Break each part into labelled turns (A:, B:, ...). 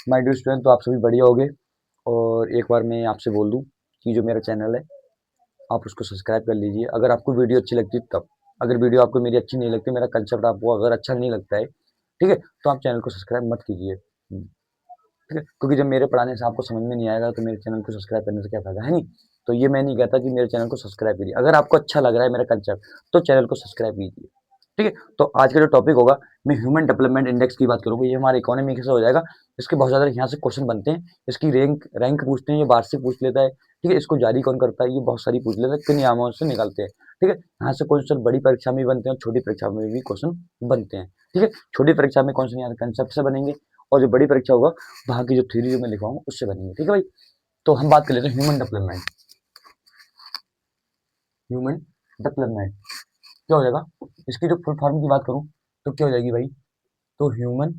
A: My dear student, तो आप सभी बढ़िया होगे। और एक बार मैं आपसे बोल दूं कि जो मेरा चैनल है आप उसको सब्सक्राइब कर लीजिए अगर आपको वीडियो अच्छी लगती है तब। अगर वीडियो आपको मेरी अच्छी नहीं लगती, मेरा कंसेप्ट आपको अगर अच्छा नहीं लगता है, ठीक है, तो आप चैनल को सब्सक्राइब मत कीजिए। ठीक है, क्योंकि जब मेरे पढ़ाने से आपको समझ में नहीं आएगा तो मेरे चैनल को सब्सक्राइब करने से क्या फायदा है। नहीं, तो ये मैं नहीं कहता कि मेरे चैनल को सब्सक्राइब कीजिए। अगर आपको अच्छा लग रहा है मेरा कंसेप्ट तो चैनल को सब्सक्राइब कीजिए। ठीक है, तो आज का जो टॉपिक होगा, मैं ह्यूमन डेवलपमेंट इंडेक्स की बात करूंगा। ये हमारे इकोनॉमी से हो जाएगा। इसके बहुत ज़्यादा यहाँ से क्वेश्चन बनते हैं। इसकी रैंक रैंक पूछते हैं, ये वार्षिक पूछ लेता है। ठीक है, इसको जारी कौन करता है, ये बहुत सारी पूछ लेता है, किन नियमों से निकालते हैं। ठीक है, यहाँ से क्वेश्चन बड़ी परीक्षा में भी बनते हैं और छोटी परीक्षा में भी क्वेश्चन बनते हैं। ठीक है, छोटी परीक्षा में क्वेश्चन यहाँ कंसेप्ट से बनेंगे और जो बड़ी परीक्षा होगा वहाँ की जो थ्योरी जो मैं लिखवाऊंगा उससे बनेंगे। ठीक है भाई, तो हम बात कर लेते हैं ह्यूमन डेवलपमेंट। ह्यूमन डेवलपमेंट क्या हो जाएगा, इसकी जो फुल फॉर्म की बात करूं तो क्या हो जाएगी भाई, तो ह्यूमन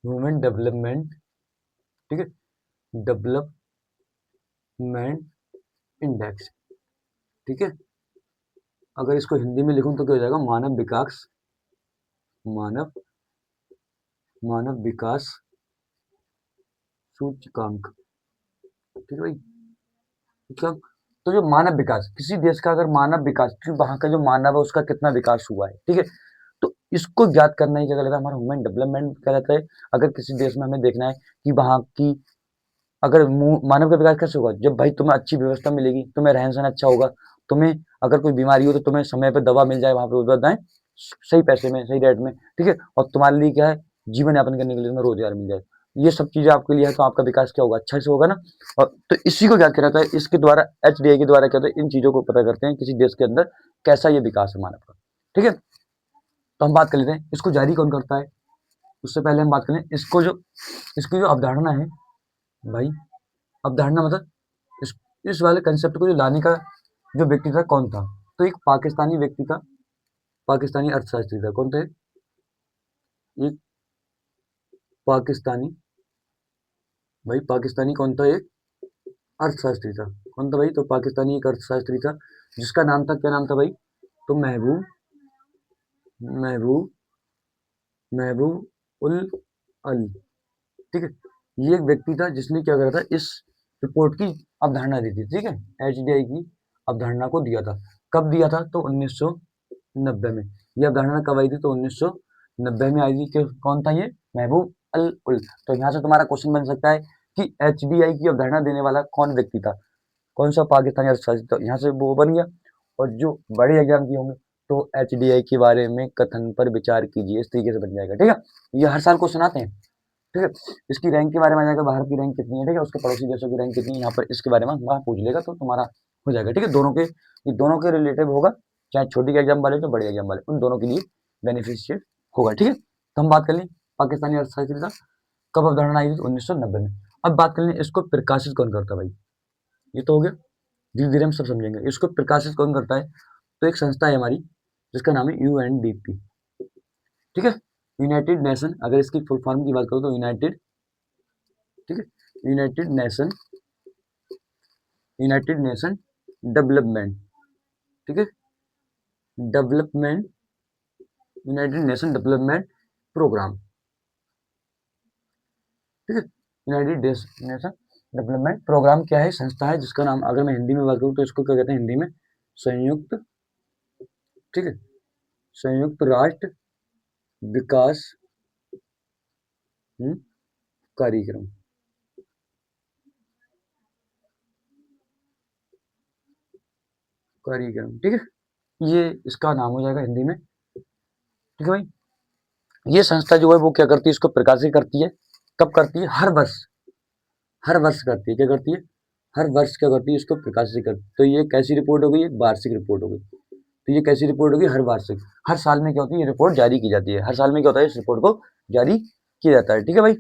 A: ह्यूमन डेवलपमेंट, ठीक है, डेवलपमेंट इंडेक्स। ठीक है, अगर इसको हिंदी में लिखूं तो क्या हो जाएगा, मानव विकास, मानव मानव विकास सूचकांक। ठीक है भाई, मतलब तो जो मानव विकास, किसी देश का अगर मानव विकास, क्योंकि वहां का जो मानव है उसका कितना विकास हुआ है, ठीक है, तो इसको ज्ञात करना ही क्या कहलाता है, हमारा ह्यूमन डेवलपमेंट कहलाता है। अगर किसी देश में हमें देखना है कि वहाँ की अगर मानव का विकास कैसे होगा, जब भाई तुम्हें अच्छी व्यवस्था मिलेगी, तुम्हें रहन सहन अच्छा होगा, तुम्हें अगर कोई बीमारी हो तो तुम्हें समय पर दवा मिल जाए, वहां पे उपलब्ध है सही पैसे में, सही रेट में। ठीक है, और तुम्हारे लिए क्या है, जीवन यापन करने के लिए तुम्हें रोजगार मिल जाए। ये सब चीजें आपके लिए है, तो आपका विकास क्या होगा, अच्छा से होगा ना। और तो इसी को क्या किया जाता है, इसके द्वारा HDI के द्वारा क्या होता है, इन चीजों को पता करते हैं किसी देश के अंदर कैसा ये विकास है मानव का। ठीक है, तो हम बात कर लेते हैं इसको जारी कौन करता है। उससे पहले हम बात करें इसको जो इसकी जो अवधारणा है भाई, अवधारणा मतलब इस इस वाले कंसेप्ट को जो लाने का जो व्यक्ति था कौन था, तो एक पाकिस्तानी व्यक्ति था, पाकिस्तानी अर्थशास्त्री था। कौन थे, एक पाकिस्तानी, भाई पाकिस्तानी कौन था, एक अर्थशास्त्री था। कौन था भाई, तो पाकिस्तानी एक अर्थशास्त्री था जिसका नाम था, क्या नाम था भाई, तो महबूब महबूब महबूब उल अली। ठीक है, ये एक व्यक्ति था जिसने क्या करा था, इस रिपोर्ट की अवधारणा दी थी। ठीक है, HDI की अवधारणा को दिया था। कब दिया था, तो 1990 में। ये अवधारणा कब आई थी, तो 1990 में आई थी। कौन था ये, महबूब अल उल। तो यहाँ से तुम्हारा क्वेश्चन बन सकता है कि HDI की अवधारणा देने वाला कौन व्यक्ति था, कौन सा पाकिस्तानी अर्थशास्त्री था। यहाँ से वो बन गया। और जो बड़े एग्जाम की होंगे तो HDI के बारे में कथन पर विचार कीजिए, इस तरीके से बन जाएगा। ठीक है, ये हर साल क्वेश्चन आते हैं। ठीक है, इसकी रैंक के बारे में आ जाएगा, भारत की रैंक कितनी है, ठीक है, उसके पड़ोसी देशों की रैंक कितनी है, यहाँ पर इसके बारे में वहाँ पूछ लेगा तो तुम्हारा हो जाएगा। ठीक है, दोनों के रिलेटिव होगा, चाहे छोटी के एग्जाम वाले तो बड़े एग्जाम वाले, उन दोनों के लिए बेनिफिशियल होगा। ठीक है, तो हम बात कर लें पाकिस्तानी अर्थशास्त्री का कब अवधारणा आई थी, 1990 में। अब बात कर लें इसको प्रकाशित कौन करता भाई, ये तो हो गया, धीरे धीरे हम सब समझेंगे। इसको प्रकाशित कौन करता है, तो एक संस्था है हमारी जिसका नाम है UNDP। ठीक है, यूनाइटेड नेशन, अगर इसकी फुल फॉर्म की बात करूँ तो यूनाइटेड, ठीक है, United Nation, United Nation Development, ठीक है, development, United Nation Development Programme. ठीक है, यूनाइटेड नेशन डेवलपमेंट प्रोग्राम क्या है, संस्था है जिसका नाम, अगर मैं हिंदी में बात करूँ तो इसको क्या कहते हैं हिंदी में, संयुक्त, ठीक है, संयुक्त राष्ट्र विकास कार्यक्रम। कार्यक्रम, ठीक है, ये इसका नाम हो जाएगा हिंदी में। ठीक है भाई, ये संस्था जो है वो क्या करती है, इसको प्रकाशित करती है। कब करती है, हर वर्ष, हर वर्ष करती है। क्या करती है, हर वर्ष क्या करती है, इसको प्रकाशित करती है। तो ये कैसी रिपोर्ट हो गई, एक वार्षिक रिपोर्ट हो गई। तो ये कैसी रिपोर्ट होगी, हर वार्षिक, हर साल में क्या होती है, ये रिपोर्ट जारी की जाती है। हर साल में क्या होता है, इस रिपोर्ट को जारी किया जाता है। ठीक है भाई,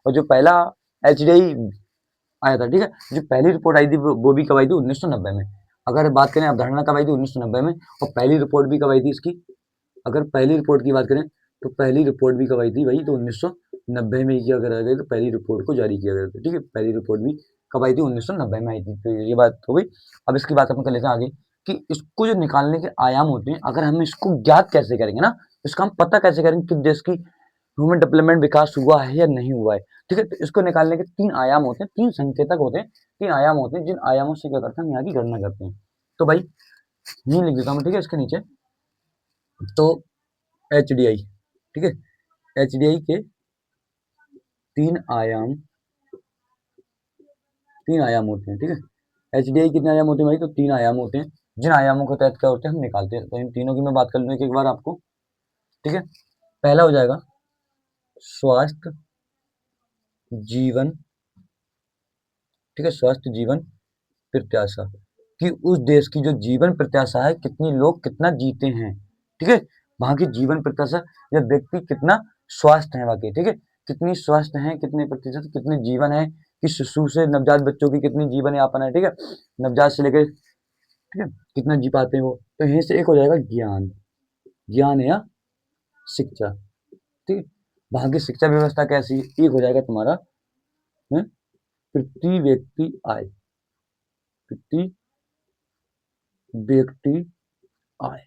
A: और जो पहला HDI आया था, ठीक है, जो पहली रिपोर्ट आई थी वो भी कब आई थी, 1990 में। अगर बात करें अवधारणा कब आई थी, 1990 में। और पहली रिपोर्ट भी कब आई थी इसकी, अगर पहली रिपोर्ट की बात करें तो पहली रिपोर्ट भी कब आई थी भाई, तो 1990 में किया करा गया, तो पहली रिपोर्ट को जारी किया गया था। ठीक है, पहली रिपोर्ट भी कब आई थी, 1990 में आई थी। तो ये बात हो गई। अब इसकी बात अपन कर लेते हैं आगे कि इसको जो निकालने के आयाम होते हैं, अगर हम इसको ज्ञात कैसे करेंगे ना, इसका हम पता कैसे करेंगे कि देश की ह्यूमन डेवलपमेंट विकास हुआ है या नहीं हुआ है, ठीक है। तो इसको निकालने के 3 आयाम होते हैं, 3 संकेतक होते हैं, 3 आयाम होते हैं, जिन आयामों से क्या करते हैं हम यहाँ की गणना करते हैं। तो भाई ये लिख देता हूँ, ठीक है, इसके नीचे। तो HDI, ठीक है, HDI के 3 आयाम, 3 आयाम होते हैं, ठीक है। HDI कितने आयाम होते हैं भाई? तो 3 आयाम होते हैं, जिन आयामों के तहत क्या होते हैं हम निकालते हैं। तो इन तीनों की मैं बात कर लूँ एक बार आपको, ठीक है। पहला हो जाएगा स्वास्थ्य जीवन, ठीक है, स्वास्थ्य जीवन प्रत्याशा, कि उस देश की जो जीवन प्रत्याशा है, कितने लोग कितना जीते हैं, ठीक है। वहां की जीवन प्रत्याशा या व्यक्ति कितना स्वस्थ है वहां के, ठीक है, कितनी स्वस्थ है, कितने प्रतिशत, कितने जीवन है, कि शिशु से नवजात बच्चों की कितनी जीवन यापन है, ठीक है, नवजात से लेकर, ठीक है, कितना जी पाते हैं वो। तो यहीं से एक हो जाएगा ज्ञान, ज्ञान या शिक्षा, ठीक है। वहां की शिक्षा व्यवस्था कैसी है? एक हो जाएगा तुम्हारा प्रति व्यक्ति आय, प्रति व्यक्ति आय।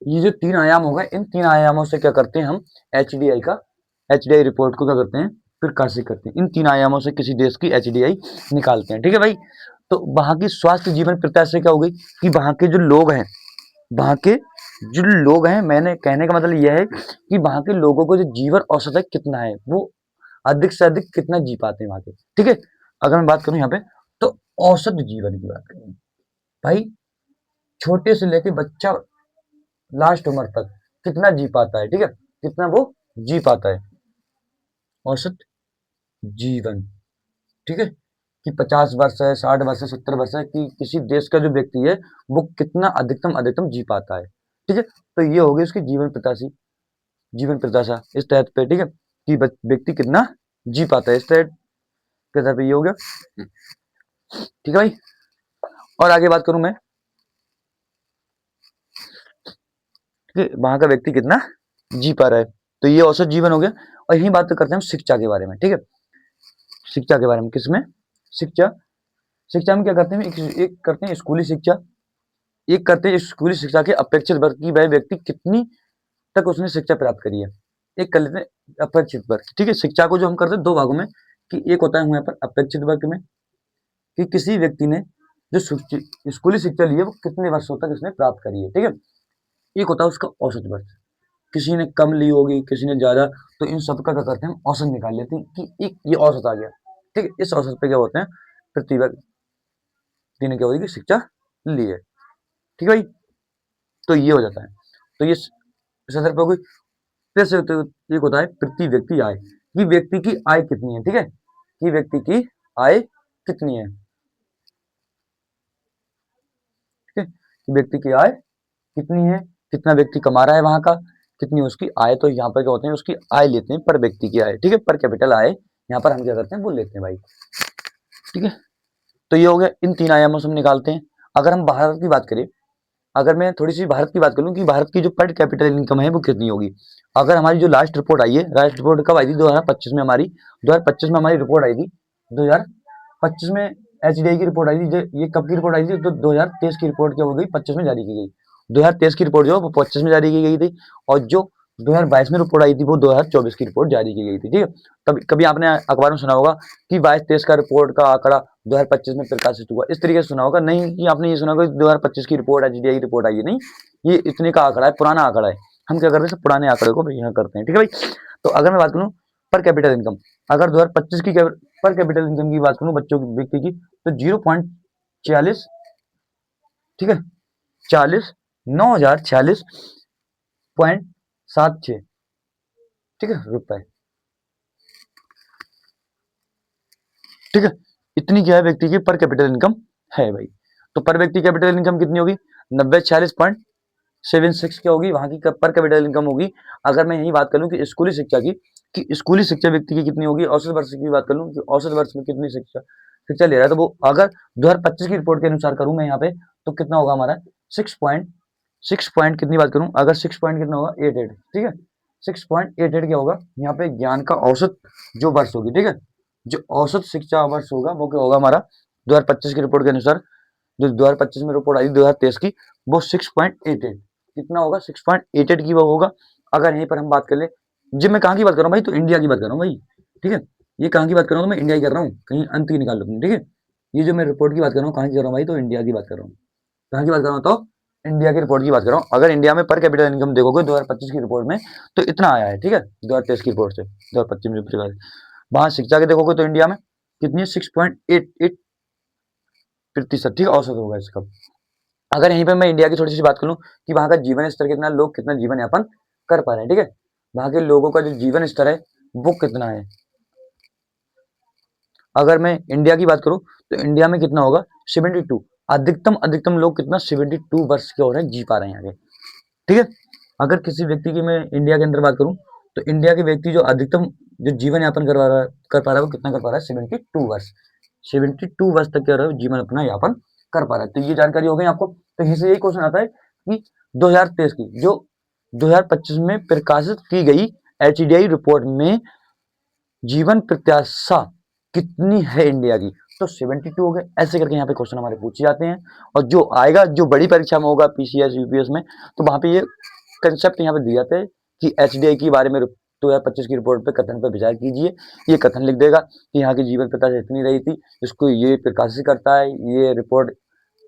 A: ये जो 3 आयाम हो गए, इन 3 आयामों से क्या करते हैं हम HDI रिपोर्ट को क्या करते हैं प्रकाशित करते हैं। इन 3 आयामों से किसी देश की HDI निकालते हैं, ठीक है भाई। तो वहां की स्वास्थ्य जीवन प्रत्याशा क्या हो गई कि वहां के जो लोग हैं, वहां के जो लोग हैं, मैंने कहने का मतलब यह है कि वहां के लोगों को जो जीवन औसत है कितना है, वो अधिक से अधिक कितना जी पाते हैं वहां के, ठीक है। अगर मैं बात करूं यहाँ पे, तो औसत जीवन की बात करूं भाई, छोटे से लेके बच्चा लास्ट उम्र तक कितना जी पाता है, ठीक है, कितना वो जी पाता है, औसत जीवन, ठीक है, कि 50 वर्ष है, 60 वर्ष है, 70 वर्ष है, कि किसी देश का जो व्यक्ति है वो कितना अधिकतम अधिकतम जी पाता है, ठीक है। तो ये हो गई उसकी जीवन प्रत्याशी, जीवन प्रत्याशा इस तहत पे, ठीक है, कि व्यक्ति कितना जी पाता है, इस तहत के तहत पे ये हो गया, ठीक है भाई। और आगे बात करूं मैं, ठीक है, वहां का व्यक्ति कितना जी पा रहा है, तो ये औसत जीवन हो गया। और यही बात करते हैं हम शिक्षा के बारे में, ठीक है, शिक्षा के बारे में, किसमें? शिक्षा, शिक्षा में क्या करते हैं, एक करते हैं स्कूली शिक्षा, एक करते हैं स्कूली शिक्षा के अपेक्षित वर्ग की वह व्यक्ति कितनी तक उसने शिक्षा प्राप्त करी है, एक कर लेते हैं अपेक्षित वर्ग, ठीक है। शिक्षा को जो हम करते हैं 2 भागों में, कि एक होता है यहाँ पर अपेक्षित वर्ग में, कि किसी व्यक्ति ने जो स्कूली शिक्षा ली है वो कितने वर्षों तक इसने प्राप्त करी है, ठीक है। एक होता है उसका औसत वर्ष, किसी ने कम ली होगी, किसी ने ज्यादा, तो इन सबका क्या करते हैं हम औसत निकाल लेते हैं कि एक ये औसत आ गया, ठीक है। इस औसत पे क्या होते हैं प्रति व्यक्ति ने क्या होगी शिक्षा ली है, ठीक है भाई। तो ये हो जाता है, तो ये संदर्भ हो गई। फिर से एक होता है प्रति व्यक्ति आय, कि व्यक्ति की आय कितनी है, ठीक है, कि व्यक्ति की आय कितनी है, ठीक है, कि व्यक्ति की आय कितनी है, कितना व्यक्ति कमा रहा है वहां का, कितनी उसकी आय। तो यहाँ पर क्या होते हैं उसकी आय लेते हैं पर व्यक्ति की आय, ठीक है, पर कैपिटल आय यहाँ पर हम क्या करते हैं वो लेते हैं भाई, ठीक है। तो ये हो गया, इन 3 आयामों से हम निकालते हैं। अगर हम भारत की बात करें, अगर मैं थोड़ी सी भारत की बात करूं कि भारत की जो पर कैपिटल इनकम है वो कितनी होगी, अगर हमारी जो लास्ट रिपोर्ट आई है, लास्ट रिपोर्ट कब आई थी 2025 में, हमारी 2025 में हमारी रिपोर्ट आई थी, 2025 में HDI की रिपोर्ट आई थी। ये कब की रिपोर्ट आई थी? तो 2023 की रिपोर्ट क्या हो गई 25 में जारी की गई, 2023 की रिपोर्ट जो वो 25 में जारी की गई थी, और जो 2022 में रिपोर्ट आई थी वो 2024 की रिपोर्ट जारी की गई थी, ठीक है। तब कभी आपने अखबार में सुना होगा कि 22-23 का रिपोर्ट का आंकड़ा 2025 में प्रकाशित हुआ, इस तरीके से सुना होगा, नहीं कि आपने ये सुना होगा 2025 की रिपोर्ट HDI की रिपोर्ट आई है, नहीं, ये इतने का आंकड़ा है, पुराना आंकड़ा है। हम क्या करते हैं पुराने आंकड़े को यहाँ करते हैं, ठीक है भाई। तो अगर मैं बात करूँ पर कैपिटल इनकम, अगर 2025 की पर कैपिटल इनकम की बात करूँ बच्चों की व्यक्ति की, तो 0.46, ठीक है, 40 9,046.76, ठीक है, रुपए, ठीक है। इतनी क्या है व्यक्ति की पर कैपिटल इनकम है भाई। तो पर व्यक्ति कैपिटल इनकम कितनी होगी 9046.76 क्या होगी वहां की पर कैपिटल इनकम होगी। अगर मैं यही बात करूं कि स्कूली शिक्षा की, कि स्कूली शिक्षा व्यक्ति की कितनी होगी, औसत वर्ष की बात करूं कि औसत वर्ष में कितनी शिक्षा शिक्षा ले रहा है, तो वो अगर 2025 की रिपोर्ट के अनुसार करूं मैं यहाँ पे, तो कितना होगा हमारा 6 पॉइंट कितनी बात करूं, अगर 6 पॉइंट कितना होगा 88, ठीक है, 6.88 क्या होगा यहाँ पे ज्ञान का औसत जो वर्ष होगी, ठीक है, जो औसत शिक्षा वर्ष होगा वो क्या होगा हमारा 2025 की रिपोर्ट के अनुसार, जो 2025 में रिपोर्ट आई 2023 की, वो 6.88, कितना होगा 6.88 की वो होगा। अगर यहीं पर हम बात कर ले, जब मैं कहाँ की बात कर रहा हूँ भाई, तो इंडिया की बात कर रहा हूँ भाई, ठीक है। ये कहाँ की बात कर रहा हूँ, तो मैं इंडिया की कर रहा हूँ, कहीं अंत ही निकाल लो तुम, ठीक है। ये जो मैं रिपोर्ट की बात कर रहा हूँ, कहाँ की कर रहा हूँ भाई, तो इंडिया की बात कर रहा हूँ। कहाँ की बात कर रहा हूँ, तो इंडिया की रिपोर्ट की बात कर रहा हूँ। अगर इंडिया में पर कैपिटल इनकम देखोगे 2025 की रिपोर्ट में, तो इतना आया है, ठीक है, 2023 की रिपोर्ट से 2025 में। वहां शिक्षा के देखोगे तो इंडिया में कितनी है, 6.88%, ठीक है, औसत होगा इसका। अगर यहीं पे मैं इंडिया की थोड़ी सी बात करूं कि वहां का जीवन स्तर कितना, लोग कितना जीवन यापन कर पा रहे हैं, ठीक है, वहां के लोगों का जो जीवन स्तर है वो कितना है। अगर मैं इंडिया की बात करूं तो इंडिया में कितना होगा, 72। अधिकतम लोग कितना, 72 वर्ष के हो रहे हैं, जी पा रहे हैं आगे, ठीक है। अगर किसी व्यक्ति की मैं इंडिया के अंदर बात करूं तो इंडिया के व्यक्ति जो अधिकतम जो जीवन यापन कर पा रहा है वो कितना कर पा रहा है, 72 वर्ष। 72 वर्ष तक क्या रहा है, जीवन अपना यापन कर पा रहा है। तो ये जानकारी हो गई आपको। तो इससे यही क्वेश्चन आता है कि 2023 की जो 2025 में प्रकाशित की गई एचडीआई रिपोर्ट में जीवन प्रत्याशा कितनी है इंडिया की, तो 72 हो गए। ऐसे करके यहाँ पे क्वेश्चन हमारे पूछे जाते हैं। और जो आएगा, जो बड़ी परीक्षा में होगा, पीसीएस यूपीएस में, तो वहां पे ये कंसेप्ट यहाँ पे दिए जाते हैं कि एचडीआई के बारे में 2025 की रिपोर्ट पे कथन पर विचार कीजिए। ये कथन लिख देगा कि यहाँ की जीवन प्रत्याशा इतनी रही थी, इसको ये प्रकाशित करता है, ये रिपोर्ट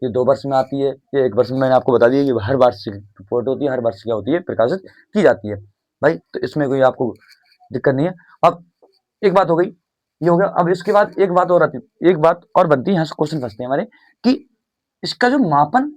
A: ये 2 वर्ष में आती है, ये 1 वर्ष में। मैंने आपको बता दिया कि हर वार्षिक रिपोर्ट होती है, हर वर्ष क्या होती है, प्रकाशित की जाती है भाई। तो इसमें कोई आपको दिक्कत नहीं है। अब एक बात हो गई, ये हो गया। अब इसके बाद एक बात और आती, एक बात और बनती है, यहाँ से क्वेश्चन फंसते हैं हमारे कि इसका जो मापन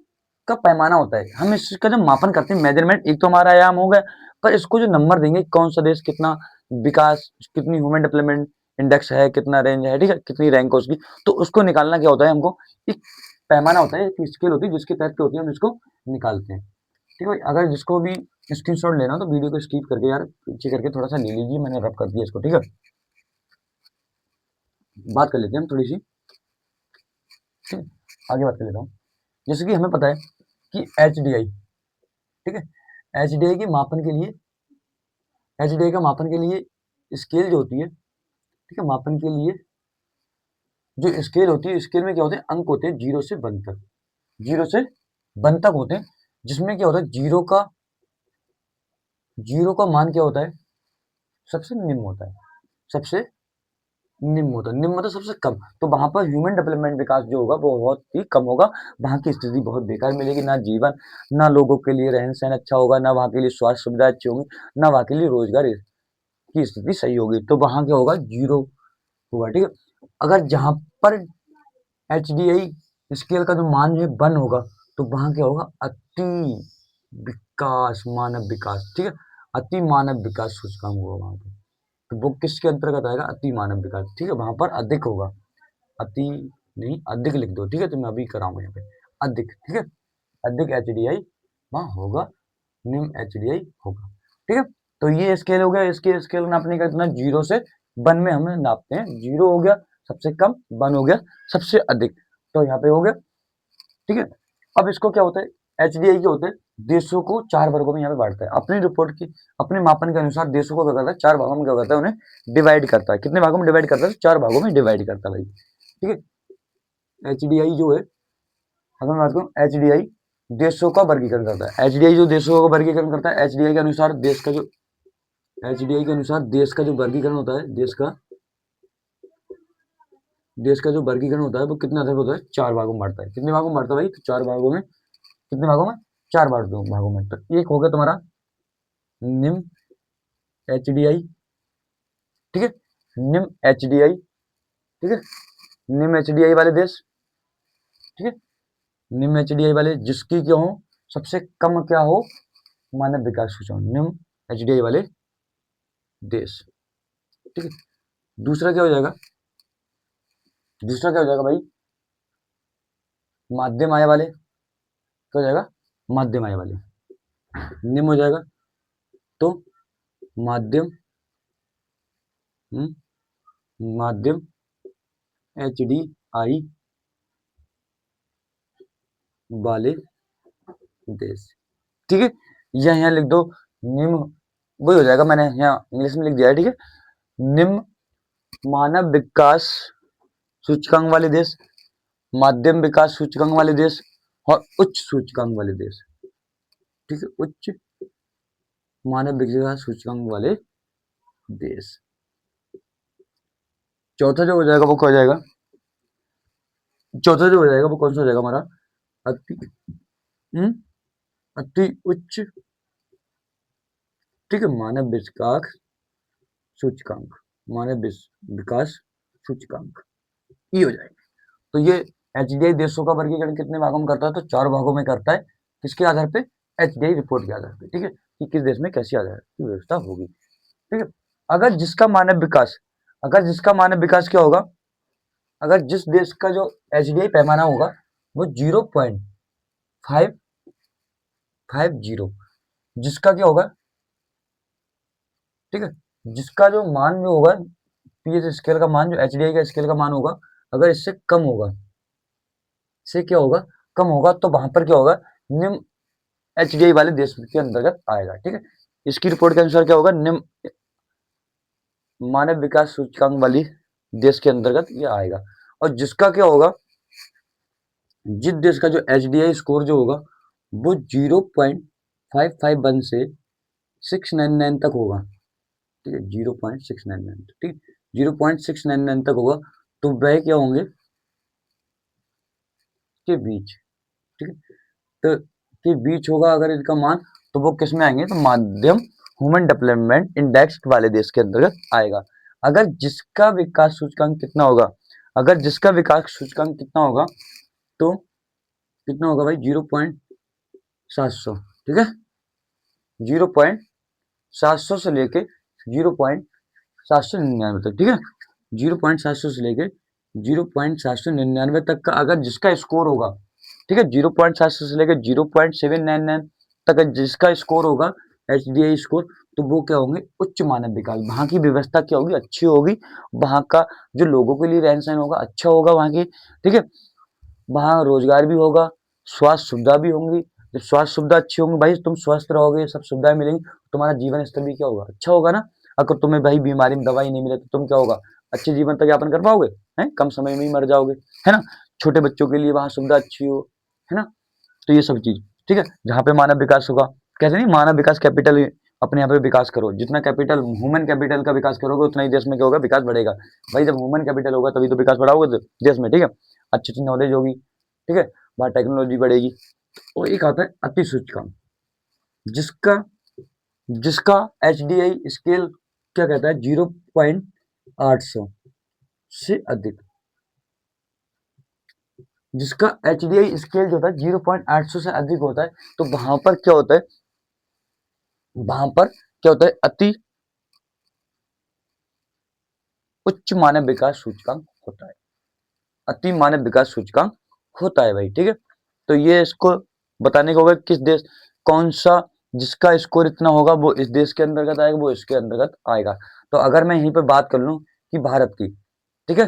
A: का पैमाना होता है, हम इसका जो मापन करते हैं, मेजरमेंट, एक तो हमारा आयाम हो गया, पर इसको जो नंबर देंगे, कौन सा देश कितना विकास, कितनी ह्यूमन डेवलपमेंट इंडेक्स है, कितना रेंज है, ठीक है, कितनी रैंक है उसकी, तो उसको निकालना क्या होता है, हमको एक पैमाना होता है, एक स्केल होती है, जिसके तहत क्या होती है, हम इसको निकालते हैं, ठीक है भाई। अगर जिसको भी स्क्रीनशॉट लेना हो तो वीडियो को स्किप करके यार पीछे करके थोड़ा सा ले लीजिए, मैंने रब कर दिया इसको, ठीक है। बात कर लेते हैं हम थोड़ी सी, ठीक है, आगे बात कर लेता हूँ। जैसे कि हमें पता है कि एचडीआई, ठीक है, एचडीआई के मापन के लिए, एचडीआई का मापन के लिए स्केल जो होती है, ठीक है, मापन के लिए जो स्केल होती है, स्केल में क्या होते हैं, अंक होते हैं 0 से 1 तक, 0 से 1 तक होते हैं, जिसमें क्या होता है, जीरो का मान क्या होता है, सबसे निम्न होता है, सबसे निम्न होता है, निम्न मतलब सबसे कम। तो वहां पर ह्यूमन डेवलपमेंट विकास जो होगा वो बहुत ही कम होगा, वहां की स्थिति बहुत बेकार मिलेगी, ना जीवन, ना लोगों के लिए रहन सहन अच्छा होगा, ना वहां के लिए स्वास्थ्य सुविधा अच्छी होगी, ना वहां के लिए रोजगार की स्थिति सही होगी। तो वहां क्या होगा, जीरो होगा, ठीक है। अगर जहां पर एचडीआई स्केल का जो मान जो है 1 होगा, तो वहां क्या होगा, अति विकास, मानव विकास, ठीक है, अति मानव विकास सूचकांक होगा वहां पर। तो वो किसके अंतर्गत आएगा, अति मानव विकास, ठीक है, वहां पर अधिक होगा, अति नहीं, अधिक लिख दो, ठीक है, तो मैं अभी कराऊंगा यहाँ पे अधिक, ठीक है, अधिक एचडीआई वहां होगा, निम्न एचडीआई होगा, ठीक है। तो ये स्केल हो गया, इसके स्केल नापने का इतना 0 से 1 में हम नापते हैं, 0 हो गया सबसे कम, 1 हो गया सबसे अधिक, तो यहाँ पे हो गया, ठीक है। अब इसको क्या होता है, एचडीआई क्या होता है, देशों को 4 वर्गों में यहाँ पे बांटता है, अपनी रिपोर्ट की, अपने मापन के अनुसार देशों को क्या करता है, 4 भागों में क्या करता है, उन्हें डिवाइड करता है। कितने भागों में डिवाइड करता है, 4 भागों में डिवाइड करता है भाई, ठीक है। एचडीआई जो है, अगर मैं बात करूँ, एचडीआई देशों का वर्गीकरण करता है, एचडीआई जो देशों का वर्गीकरण करता है, एचडीआई के अनुसार देश का जो, एचडीआई के अनुसार देश का जो वर्गीकरण होता है, देश का जो वर्गीकरण होता है वो कितने अधिक होता है, 4 भागों में बांटता है। कितने भागों में बांटता है भाई, तो 4 भागों में, कितने भागों में, 4 भागों में। तो एक हो गया तुम्हारा निम्न एचडीआई, ठीक है, निम्न एचडीआई, ठीक है, निम्न एचडीआई वाले देश, ठीक है, निम्न एचडीआई वाले जिसकी क्या हो, सबसे कम क्या हो, मानव विकास सूचकांक, निम्न एचडीआई वाले देश, ठीक है। दूसरा क्या हो जाएगा, दूसरा क्या हो जाएगा भाई, माध्यम आय वाले, क्या हो जाएगा, माध्यम आय वाले, निम्न हो जाएगा, तो माध्यम, माध्यम एचडीआई वाले देश, ठीक है। या यहाँ लिख दो निम्न, वही हो जाएगा, मैंने यहाँ इंग्लिश में लिख दिया है, ठीक है, निम्न मानव विकास सूचकांक वाले देश, माध्यम विकास सूचकांक वाले देश और उच्च सूचकांक वाले देश, ठीक है, उच्च मानव विकास सूचकांक वाले देश। चौथा जो हो जाएगा वो क्या हो जाएगा, चौथा जो हो जाएगा वो कौन सा हो जाएगा हमारा, अति अति उच्च, ठीक है, मानव विकास सूचकांक, मानव विकास सूचकांक, ये हो जाएगा। तो ये एचडीआई देशों का वर्गीकरण कितने भागों में करता है, तो 4 भागों में करता है। किसके आधार पे, एचडीआई रिपोर्ट के आधार पे, ठीक है, कि किस देश में कैसी आधार की व्यवस्था होगी, ठीक है। अगर जिसका मानव विकास, अगर जिसका मानव विकास क्या होगा, अगर जिस देश का जो एचडीआई पैमाना होगा वो 0.550, जिसका क्या होगा, ठीक है, जिसका जो मान जो होगा पीएच स्केल का मान, जो एचडीआई का स्केल का मान होगा, अगर इससे कम होगा, इससे क्या होगा, कम होगा, तो वहां पर क्या होगा, निम्न एचडीआई वाले देश के अंतर्गत आएगा, ठीक है। इसकी रिपोर्ट के अनुसार क्या होगा, निम्न मानव विकास सूचकांक वाली देश के अंतर्गत ये आएगा। और जिसका क्या होगा, जिस देश का जो एचडीआई स्कोर जो होगा वो 0.551 से 699 तक होगा, ठीक है, 0.699, ठीक, 0.699 तक होगा, तो वह क्या होंगे के बीच, ठीक है, तो के बीच होगा अगर इनका मान, तो वो किस में आएंगे, तो माध्यम ह्यूमन डेवलपमेंट इंडेक्स वाले देश के अंतर्गत आएगा। अगर जिसका विकास सूचकांक कितना होगा, अगर जिसका विकास सूचकांक कितना होगा, तो कितना होगा भाई, 0.700, ठीक है, 0.700 से लेके 0.799 तक, ठीक है, 0.700 से लेके 0.799 तक का अगर जिसका स्कोर होगा, ठीक है, 0.700 से लेकर 0.799 तक जिसका स्कोर होगा एचडीआई स्कोर, तो वो क्या होंगे, उच्च मानव विकास, वहाँ की व्यवस्था क्या होगी, अच्छी होगी, वहाँ का जो लोगों के लिए रहन सहन होगा अच्छा होगा वहाँ की, ठीक है, वहाँ रोजगार भी होगा, स्वास्थ्य सुविधा भी होंगी। जब स्वास्थ्य सुविधा अच्छी होंगी भाई, तुम स्वस्थ रहोगे, सब सुविधाएं मिलेंगी, तुम्हारा जीवन स्तर भी क्या होगा, अच्छा होगा ना। अगर तुम्हें भाई बीमारी में दवाई नहीं मिले तो तुम क्या होगा, अच्छे जीवन तक यापन कर पाओगे, हैं, कम समय में ही मर जाओगे, है ना। छोटे बच्चों के लिए वहाँ सुविधा अच्छी हो, है ना। तो ये सब चीज, ठीक है, जहाँ पे मानव विकास होगा, कैसे नहीं, मानव विकास कैपिटल अपने यहाँ पे विकास करो, जितना कैपिटल ह्यूमन कैपिटल का विकास करोगे उतना ही देश में क्या होगा, विकास बढ़ेगा। भाई जब ह्यूमन कैपिटल होगा तभी तो विकास बढ़ाओगे देश में, ठीक है, अच्छी अच्छी नॉलेज होगी, ठीक है, वहाँ टेक्नोलॉजी बढ़ेगी। और एक आता है अति सूचकांक, जिसका जिसका एचडीआई स्केल क्या कहता है, 0.800 से अधिक, जिसका एचडीआई स्केल जो होता है 0.800 से अधिक होता है, तो वहां पर क्या होता है, वहां पर क्या होता है, अति उच्च मानव विकास सूचकांक होता है, अति मानव विकास सूचकांक होता है भाई, ठीक है। तो ये इसको बताने का होगा किस देश, कौन सा, जिसका स्कोर इतना होगा वो इस देश के अंतर्गत आएगा, वो इसके अंतर्गत आएगा। तो अगर मैं यहीं पे बात कर लूं कि भारत की, ठीक है,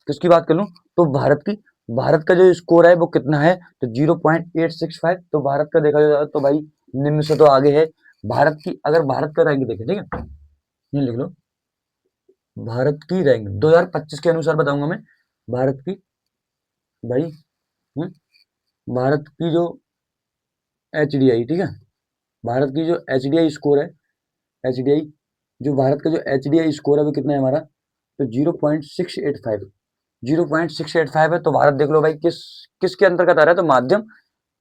A: किसकी बात कर लूं, तो भारत की, भारत का जो स्कोर है वो कितना है, तो 0.865, तो भारत का देखा जाए तो भाई निम्न से तो आगे है। भारत की अगर भारत का रैंक देखें, ठीक है, ये लिख लो, भारत की रैंक 2025 के अनुसार बताऊंगा मैं, भारत की भाई, भारत की जो एचडीआई, ठीक है, भारत की जो एचडीआई स्कोर है, एचडीआई जो भारत का जो एचडीआई स्कोर है वो कितना है हमारा, तो 0.685, 0.685 है। तो भारत देख लो भाई किसके अंतर्गत आ रहा है, तो माध्यम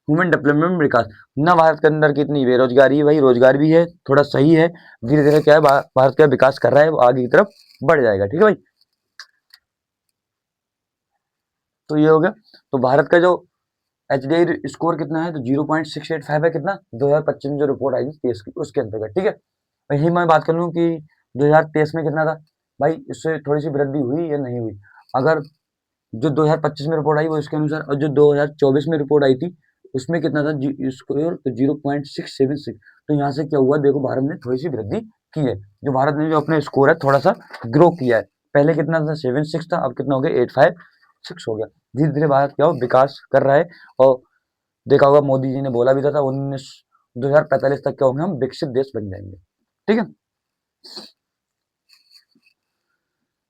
A: ह्यूमन डेवलपमेंट विकास ना। भारत के अंदर कितनी बेरोजगारी है भाई, रोजगार भी है, थोड़ा सही है, धीरे धीरे क्या है भारत का विकास कर रहा है, वो आगे की तरफ बढ़ जाएगा, ठीक है भाई। तो ये हो गया, तो भारत का जो एचडीआई स्कोर कितना है, तो 0.685 है, कितना 2025 में जो रिपोर्ट आई थी तेईस की उसके अंतर्गत, ठीक है। यही मैं बात कर लूँ कि 2023 में कितना था भाई, इससे थोड़ी सी वृद्धि हुई या नहीं हुई। अगर जो 2025 में रिपोर्ट आई वो इसके अनुसार, और जो 2024 में रिपोर्ट आई थी उसमें कितना था स्कोर, तो 0.676। तो यहाँ से क्या हुआ, देखो भारत ने थोड़ी सी वृद्धि की है, जो भारत ने जो अपने स्कोर है थोड़ा सा ग्रो किया है। पहले कितना था, 76 था, अब कितना हो गया, 856 हो गया। धीरे धीरे भारत क्या हो, विकास कर रहा है। और देखा होगा मोदी जी ने बोला भी था 2045 तक क्या होंगे, हम विकसित देश बन जाएंगे, ठीक है।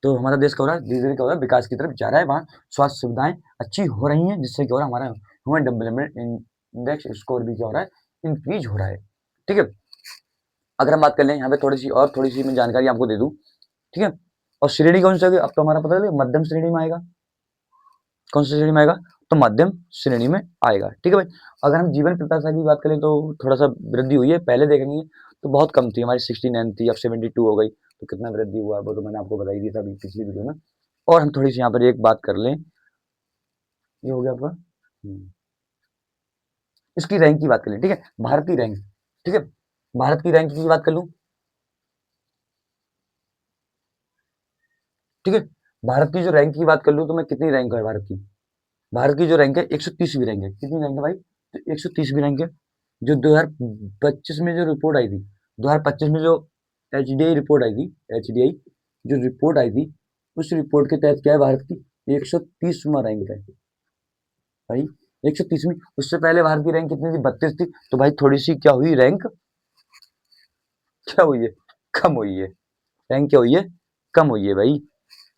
A: तो हमारा देश क्या हो रहा है, धीरे धीरे क्या हो रहा है, विकास की तरफ जा रहा है, वहाँ स्वास्थ्य सुविधाएं अच्छी हो रही हैं, जिससे क्या हो रहा है, हमारा ह्यूमन डेवलपमेंट इंडेक्स स्कोर भी क्या हो रहा है, इंक्रीज हो रहा है। ठीक है, अगर हम बात कर लें यहाँ पे थोड़ी सी मैं जानकारी आपको दे दूं। ठीक है, और श्रेणी कौन सी होगी अब तो हमारा पता है, मध्यम श्रेणी में आएगा। कौन सी श्रेणी में आएगा? तो मध्यम श्रेणी में आएगा। ठीक है भाई, अगर हम जीवन प्रत्याशा की बात करें तो थोड़ा सा वृद्धि हुई है, पहले देखेंगे तो बहुत कम थी, हमारी 69 थी, अब 72 हो गई। तो कितना वृद्धि हुआ वो तो मैंने आपको बता ही दिया था अभी पिछली वीडियो में। और हम थोड़ी सी यहाँ पर एक बात कर लें, ये हो गया आपका इसकी रैंक की बात कर लें। ठीक है, भारत की रैंक। ठीक है, भारत की रैंक की बात कर लूं। ठीक है, भारत की जो रैंक की बात कर लूं तो मैं कितनी रैंक है भारत की? भारत की जो रैंक है 130वीं रैंक है। कितनी रैंक है भाई? तो 130वीं रैंक है। जो 2025 में जो रिपोर्ट आई थी, 2025 में जो एचडीआई रिपोर्ट आई थी, एचडीआई जो रिपोर्ट आई थी, उस रिपोर्ट के तहत क्या है, भारत की 130वां रैंक है भाई। 130वीं। उससे पहले भारत की रैंक कितनी थी? 32 थी। तो भाई थोड़ी सी क्या हुई रैंक, क्या हुई है? कम हुई है। रैंक क्या हुई है? कम हुई है भाई।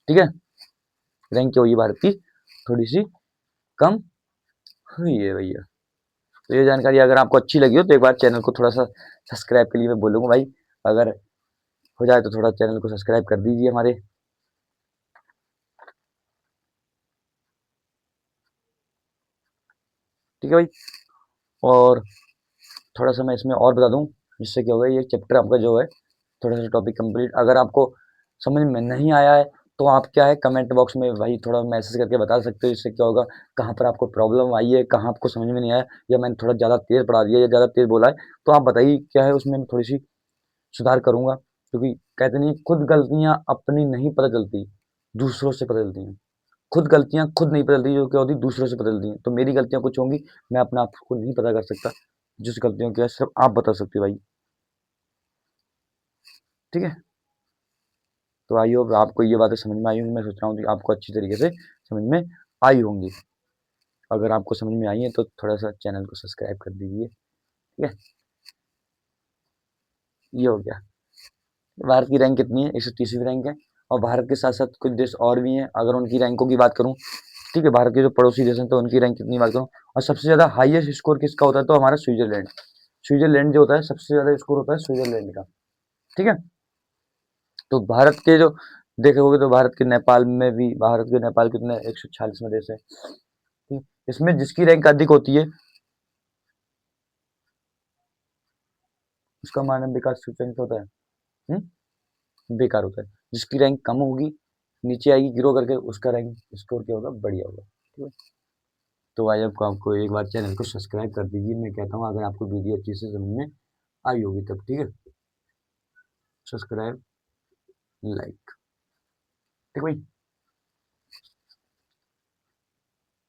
A: ठीक है, रैंक क्या हुई है भारत की? थोड़ी सी कम हुई है भैया। तो ये जानकारी अगर आपको अच्छी लगी हो तो एक बार चैनल को थोड़ा सा सब्सक्राइब के लिए मैं बोलूँगा भाई। अगर हो जाए तो थोड़ा चैनल को सब्सक्राइब कर दीजिए हमारे। ठीक है भाई, और थोड़ा सा मैं इसमें और बता दूं, जिससे क्या होगा, ये चैप्टर आपका जो है थोड़ा सा टॉपिक कंप्लीट। अगर आपको समझ में नहीं आया है तो आप क्या है कमेंट बॉक्स में भाई थोड़ा मैसेज करके बता सकते हो। इससे क्या होगा, कहाँ पर आपको प्रॉब्लम आई है, कहाँ आपको समझ में नहीं आया, या मैंने थोड़ा ज़्यादा तेज़ पढ़ा दिया या ज़्यादा तेज़ बोला है, तो आप बताइए क्या है उसमें मैं थोड़ी सी सुधार करूँगा। क्योंकि कहते नहीं, खुद गलतियाँ अपनी नहीं पता चलती, दूसरों से पता चलती हैं। खुद गलतियाँ खुद नहीं पता चलती, जो क्या होती दूसरों से पता चलती हैं। तो मेरी गलतियाँ कुछ होंगी, मैं अपने आप को नहीं पता कर सकता, जिस गलतियों की है सिर्फ आप बता सकते हो भाई। ठीक है, तो आई होप आपको ये बातें समझ में आई होंगी। मैं सोच रहा हूँ कि आपको अच्छी तरीके से समझ में आई होंगी। अगर आपको समझ में आई है तो थोड़ा सा चैनल को सब्सक्राइब कर दीजिए। ठीक है, ये हो गया। भारत की रैंक कितनी है? 130वीं रैंक है। और भारत के साथ साथ कुछ देश और भी हैं, अगर उनकी रैंकों की बात करूँ। ठीक है, भारत के जो पड़ोसी देश हैं तो उनकी रैंक कितनी बात करूँ। और सबसे ज़्यादा हाईएस्ट स्कोर किसका होता है? तो हमारा स्विट्जरलैंड। स्विट्जरलैंड जो होता है सबसे ज़्यादा स्कोर होता है स्विट्जरलैंड का। ठीक है, तो भारत के जो देखोगे तो भारत के नेपाल में भी, भारत के नेपाल कितने 146 में देश है। ठीक, इसमें जिसकी रैंक अधिक होती है उसका मानव विकास सूचकांक होता है बेकार होता है। जिसकी रैंक कम होगी, नीचे आएगी गिरो करके, उसका रैंक स्कोर क्या होगा? बढ़िया होगा। ठीक है, तो भाई आपको आपको एक बार चैनल को सब्सक्राइब कर दीजिए। मैं कहता हूँ अगर आपको वीडियो अच्छी से समझ में आई होगी तब। ठीक है, सब्सक्राइब, लाइक। ठीक है भाई।